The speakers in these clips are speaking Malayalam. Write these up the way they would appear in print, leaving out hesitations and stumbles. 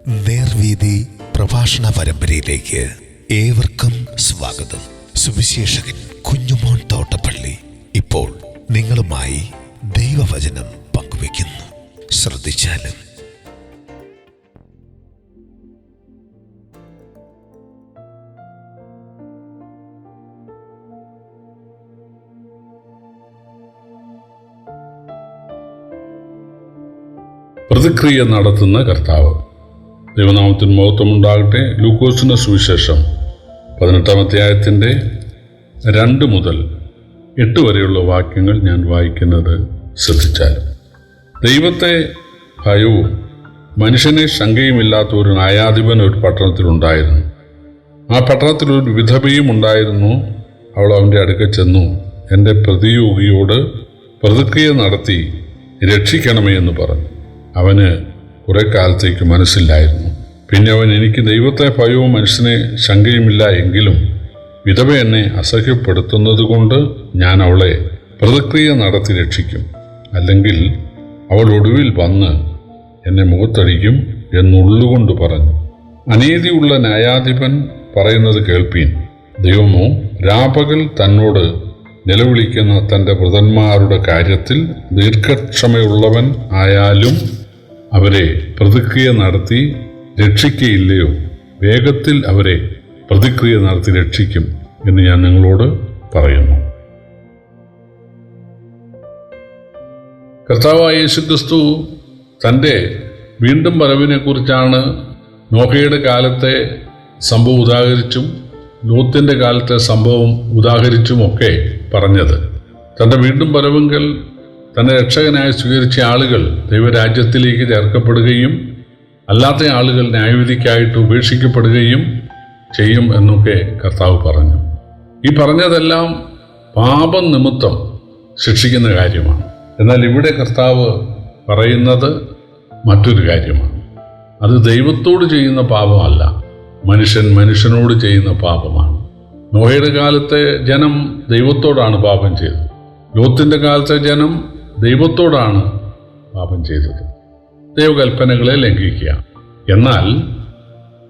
നേർവീതി പ്രഭാഷണ പരമ്പരയിലേക്ക് ഏവർക്കും സ്വാഗതം. സുവിശേഷകൻ കുഞ്ഞുമോൻ തോട്ടപ്പള്ളി ഇപ്പോൾ നിങ്ങളുമായി ദൈവവചനം പങ്കുവയ്ക്കുന്നു. ശ്രദ്ധിച്ചാലും. പ്രതിക്രിയ നടത്തുന്ന കർത്താവ്. ദൈവനാമത്തിന് മഹത്വമുണ്ടാകട്ടെ. ലൂക്കോസിന്റെ സുവിശേഷം 18-ാം അധ്യായത്തിൻ്റെ 2 മുതൽ 8 വരെയുള്ള വാക്യങ്ങൾ ഞാൻ വായിക്കുന്നത് ശ്രദ്ധിച്ചാലും. ദൈവത്തെ ഭയവും മനുഷ്യനെ ശങ്കയുമില്ലാത്ത ഒരു ന്യായാധിപൻ ഒരു പട്ടണത്തിലുണ്ടായിരുന്നു. ആ പട്ടണത്തിൽ ഒരു വിധവയും ഉണ്ടായിരുന്നു. അവൾ അവൻ്റെ അടുക്കൽ ചെന്നു, എൻ്റെ പ്രതിയോഗിയോട് പ്രതിക്രിയ നടത്തി രക്ഷിക്കണമേ എന്ന് പറഞ്ഞു. അവന് കുറെ കാലത്തേക്ക് മനസ്സില്ലായിരുന്നു. പിന്നെ അവൻ, എനിക്ക് ദൈവത്തെ ഭയവും മനുഷ്യനെ ശങ്കയുമില്ല എങ്കിലും വിധവ എന്നെ അസഹ്യപ്പെടുത്തുന്നത് കൊണ്ട് ഞാൻ അവളെ പ്രതിക്രിയ നടത്തി രക്ഷിക്കും, അല്ലെങ്കിൽ അവൾ ഒടുവിൽ വന്ന് എന്നെ മുഖത്തടിക്കും എന്നുള്ളുകൊണ്ട് പറഞ്ഞു. അനീതിയുള്ള ന്യായാധിപൻ പറയുന്നത് കേൾപ്പീൻ. ദൈവമോ രാപകൽ തന്നോട് നിലവിളിക്കുന്ന തൻ്റെ വൃതന്മാരുടെ കാര്യത്തിൽ ദീർഘക്ഷമയുള്ളവൻ ആയാലും അവരെ പ്രതിക്രിയ നടത്തി രക്ഷിക്കയില്ലയോ? വേഗത്തിൽ അവരെ പ്രതിക്രിയ നടത്തി രക്ഷിക്കും എന്ന് ഞാൻ നിങ്ങളോട് പറയുന്നു. കർത്താവായ യേശുക്രിസ്തു തൻ്റെ വീണ്ടും വരവിനെ കുറിച്ചാണ് നോഹയുടെ കാലത്തെ സംഭവം ഉദാഹരിച്ചും ലോത്തിന്റെ കാലത്തെ സംഭവം ഉദാഹരിച്ചുമൊക്കെ പറഞ്ഞത്. തൻ്റെ വീണ്ടും വരവെങ്കിൽ തന്നെ രക്ഷകനായി സ്വീകരിച്ച ആളുകൾ ദൈവരാജ്യത്തിലേക്ക് ചേർക്കപ്പെടുകയും അല്ലാത്ത ആളുകൾ ന്യായവിധിക്കായിട്ട് ഉപേക്ഷിക്കപ്പെടുകയും ചെയ്യും എന്നൊക്കെ കർത്താവ് പറഞ്ഞു. ഈ പറഞ്ഞതെല്ലാം പാപം നിമിത്തം ശിക്ഷിക്കുന്ന കാര്യമാണ്. എന്നാൽ ഇവിടെ കർത്താവ് പറയുന്നത് മറ്റൊരു കാര്യമാണ്. അത് ദൈവത്തോട് ചെയ്യുന്ന പാപമല്ല, മനുഷ്യൻ മനുഷ്യനോട് ചെയ്യുന്ന പാപമാണ്. നോഹയുടെ കാലത്തെ ജനം ദൈവത്തോടാണ് പാപം ചെയ്തത്. ലോത്തിന്റെ കാലത്തെ ജനം ദൈവത്തോടാണ് പാപം ചെയ്തത്, ദൈവകൽപ്പനകളെ ലംഘിക്കുക. എന്നാൽ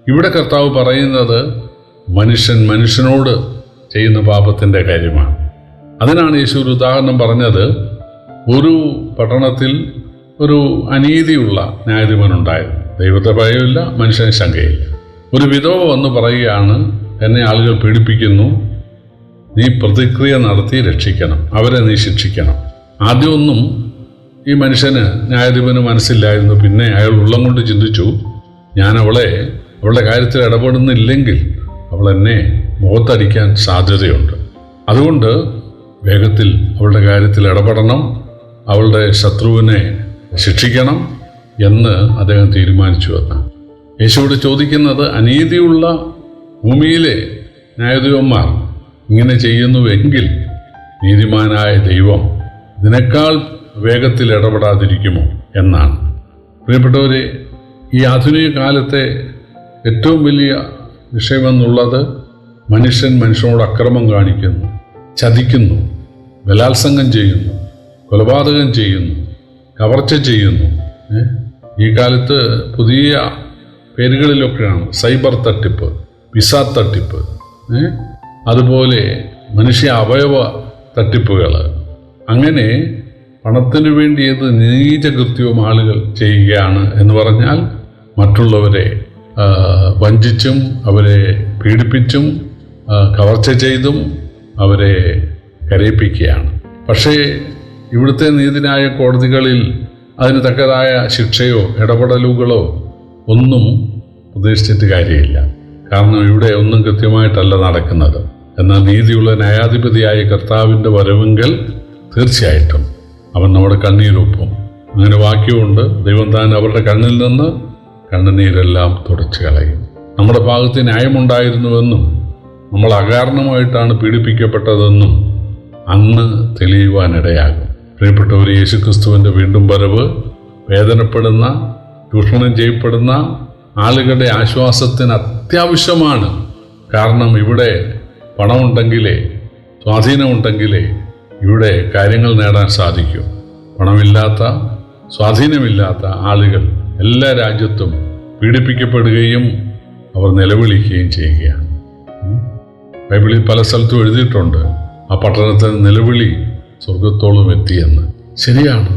ഇവിടെ കർത്താവ് പറയുന്നത് മനുഷ്യൻ മനുഷ്യനോട് ചെയ്യുന്ന പാപത്തിൻ്റെ കാര്യമാണ്. അതിനാണ് യേശു ഒരു ഉദാഹരണം പറഞ്ഞത്. ഒരു പട്ടണത്തിൽ ഒരു അനീതിയുള്ള ന്യായാധിപനുണ്ടായിരുന്നു. ദൈവത്തെ ഭയമില്ല, മനുഷ്യന് ശങ്കയില്ല. ഒരു വിധവ വന്ന് പറയുകയാണ്, എന്നെ ആളുകൾ പീഡിപ്പിക്കുന്നു, നീ പ്രതിക്രിയ നടത്തി രക്ഷിക്കണം, അവരെ നീ ശിക്ഷിക്കണം. ആദ്യമൊന്നും ഈ മനുഷ്യന് ന്യായാധിപന് മനസ്സില്ലായിരുന്നു. പിന്നെ അയാൾ ഉള്ളം കൊണ്ട് ചിന്തിച്ചു, ഞാൻ അവളുടെ കാര്യത്തിൽ ഇടപെടുന്നില്ലെങ്കിൽ അവൾ എന്നെ മുഖത്തടിക്കാൻ സാധ്യതയുണ്ട്. അതുകൊണ്ട് വേഗത്തിൽ അവളുടെ കാര്യത്തിൽ ഇടപെടണം, അവളുടെ ശത്രുവിനെ ശിക്ഷിക്കണം എന്ന് അദ്ദേഹം തീരുമാനിച്ചു എന്നാണ്. യേശുവോട് ചോദിക്കുന്നത്, അനീതിയുള്ള ഭൂമിയിലെ ന്യായാധിപന്മാർ ഇങ്ങനെ ചെയ്യുന്നുവെങ്കിൽ നീതിമാനായ ദൈവം ഇതിനേക്കാൾ വേഗത്തിൽ ഇടപെടാതിരിക്കുമോ എന്നാണ്. പ്രിയപ്പെട്ടവരെ, ഈ ആധുനിക കാലത്തെ ഏറ്റവും വലിയ വിഷയമെന്നുള്ളത് മനുഷ്യൻ മനുഷ്യനോട് അക്രമം കാണിക്കുന്നു, ചതിക്കുന്നു, ബലാത്സംഗം ചെയ്യുന്നു, കൊലപാതകം ചെയ്യുന്നു, കവർച്ച ചെയ്യുന്നു. ഈ കാലത്ത് പുതിയ പേരുകളിലൊക്കെയാണ് സൈബർ തട്ടിപ്പ്, വിസ തട്ടിപ്പ്, അതുപോലെ മനുഷ്യ അവയവ തട്ടിപ്പുകൾ. അങ്ങനെ പണത്തിനു വേണ്ടി ഏത് നീചകൃത്യവും ആളുകൾ ചെയ്യുകയാണ് എന്ന് പറഞ്ഞാൽ മറ്റുള്ളവരെ വഞ്ചിച്ചും അവരെ പീഡിപ്പിച്ചും കവർച്ച ചെയ്തും അവരെ കരയിപ്പിക്കുകയാണ്. പക്ഷേ ഇവിടുത്തെ നീതിന്യായ കോടതികളിൽ അതിന് തക്കതായ ശിക്ഷയോ ഇടപെടലുകളോ ഒന്നും പ്രതീക്ഷിച്ചിട്ട് കാര്യമില്ല. കാരണം ഇവിടെ ഒന്നും കൃത്യമായിട്ടല്ല നടക്കുന്നത്. എന്നാൽ നീതിയുള്ള ന്യായാധിപതിയായ കർത്താവിൻ്റെ വരവെങ്കിൽ തീർച്ചയായിട്ടും അവൻ നമ്മുടെ കണ്ണീരൊപ്പും. അങ്ങനെ വാക്യമുണ്ട്, ദൈവം താൻ അവരുടെ കണ്ണിൽ നിന്ന് കണ്ണുനീരെല്ലാം തുടച്ചു കളയും. നമ്മുടെ ഭാഗത്ത് ന്യായമുണ്ടായിരുന്നുവെന്നും നമ്മൾ അകാരണമായിട്ടാണ് പീഡിപ്പിക്കപ്പെട്ടതെന്നും അന്ന് തെളിയുവാനിടയാകും. പ്രിയപ്പെട്ടവർ, യേശുക്രിസ്തുവിൻ്റെ വീണ്ടും വരവ് വേദനപ്പെടുന്ന, ചൂഷണം ചെയ്യപ്പെടുന്ന ആളുകളുടെ ആശ്വാസത്തിന് അത്യാവശ്യമാണ്. കാരണം ഇവിടെ പണമുണ്ടെങ്കിലേ, സ്വാധീനമുണ്ടെങ്കിലേ ഇവിടെ കാര്യങ്ങൾ നേടാൻ സാധിക്കും. പണമില്ലാത്ത, സ്വാധീനമില്ലാത്ത ആളുകൾ എല്ലാ രാജ്യത്തും പീഡിപ്പിക്കപ്പെടുകയും അവർ നിലവിളിക്കുകയും ചെയ്യുകയാണ്. ബൈബിളിൽ പല സ്ഥലത്തും എഴുതിയിട്ടുണ്ട് ആ പട്ടണത്തിന് നിലവിളി സ്വർഗത്തോളം എത്തിയെന്ന്. ശരിയാണ്.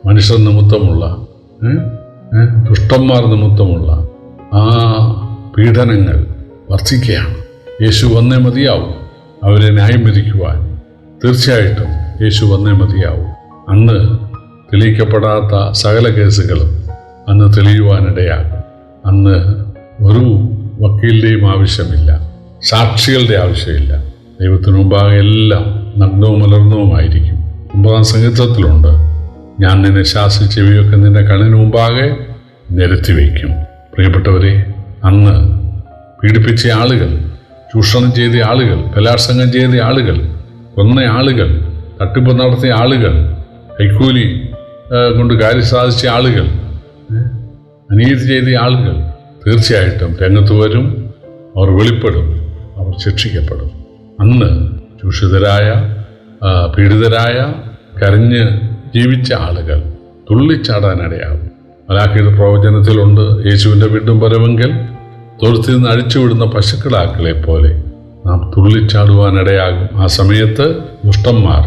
മനുഷ്യർ നിമിത്തമുള്ള ദുഷ്ടന്മാർ നിമിത്തമുള്ള ആ പീഡനങ്ങൾ വർദ്ധിക്കുകയാണ്. യേശു വന്നേ മതിയാവും അവരെ ന്യായം വിധിക്കുവാൻ. തീർച്ചയായിട്ടും യേശു വന്നേ മതിയാവും. അന്ന് തെളിയിക്കപ്പെടാത്ത സകല കേസുകളും അന്ന് തെളിയുവാനിടയാകും. അന്ന് ഒരു വക്കീലിൻ്റെയും ആവശ്യമില്ല, സാക്ഷികളുടെ ആവശ്യമില്ല. ദൈവത്തിനു മുമ്പാകെ എല്ലാം നഗ്നവും മലർന്നവുമായിരിക്കും. 9-ാം സങ്കീർത്തനത്തിലുണ്ട്, ഞാൻ നിന്നെ ശാസിച്ച ചെവിയൊക്കെ നിന്റെ കണ്ണിന് മുമ്പാകെ നിരത്തി വയ്ക്കും. പ്രിയപ്പെട്ടവരെ, അന്ന് പീഡിപ്പിച്ച ആളുകൾ, ചൂഷണം ചെയ്ത ആളുകൾ, ബലാത്സംഗം ചെയ്ത ആളുകൾ, കൊന്ന ആളുകൾ, തട്ടിപ്പ് നടത്തിയ ആളുകൾ, കൈക്കൂലി കൊണ്ട് കാര്യം സാധിച്ച ആളുകൾ, അനീതി ചെയ്ത ആളുകൾ തീർച്ചയായിട്ടും രംഗത്ത് വരും. അവർ വെളിപ്പെടും, അവർ ശിക്ഷിക്കപ്പെടും. അന്ന് ചൂഷിതരായ, പീഡിതരായ, കരഞ്ഞ് ജീവിച്ച ആളുകൾ തുള്ളിച്ചാടാനിടയാകും. മലാഖിയുടെ പ്രവചനത്തിലുണ്ട്, യേശുവിൻ്റെ വീണ്ടും വരവെങ്കിൽ തൊഴുത്തിൽ നിന്ന് അഴിച്ചുവിടുന്ന പശുക്കിടാക്കളെ പോലെ നാം തുള്ളിച്ചാടുവാനിടയാകും. ആ സമയത്ത് ദുഷ്ടന്മാർ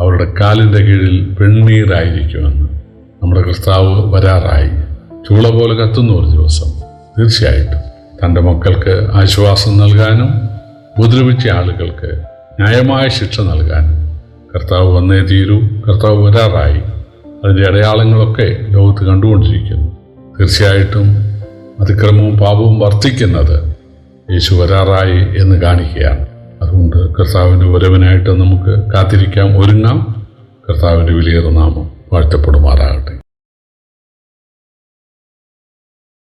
അവരുടെ കാലിൻ്റെ കീഴിൽ വെണ്ണീരായിരിക്കുമെന്ന്. നമ്മുടെ കർത്താവ് വരാറായി. ചൂള പോലെ കത്തുന്ന ഒരു ദിവസം തീർച്ചയായിട്ടും തൻ്റെ മക്കൾക്ക് ആശ്വാസം നൽകാനും ഉപദ്രവിച്ച ആളുകൾക്ക് ന്യായമായ ശിക്ഷ നൽകാനും കർത്താവ് വന്നേ തീരൂ. കർത്താവ് വരാറായി. അതിൻ്റെ അടയാളങ്ങളൊക്കെ ലോകത്ത് കണ്ടുകൊണ്ടിരിക്കുന്നു. തീർച്ചയായിട്ടും അതിക്രമവും പാപവും വർദ്ധിക്കുന്നത് യേശു വരാറായി എന്ന് കാണിക്കുകയാണ്. അതുകൊണ്ട് കർത്താവിൻ്റെ വരവിനായിട്ട് നമുക്ക് കാത്തിരിക്കാം, ഒരുങ്ങാം. കർത്താവിൻ്റെ വിലയേറിയ നാമം വാഴ്ത്തപ്പെടുമാറാകട്ടെ.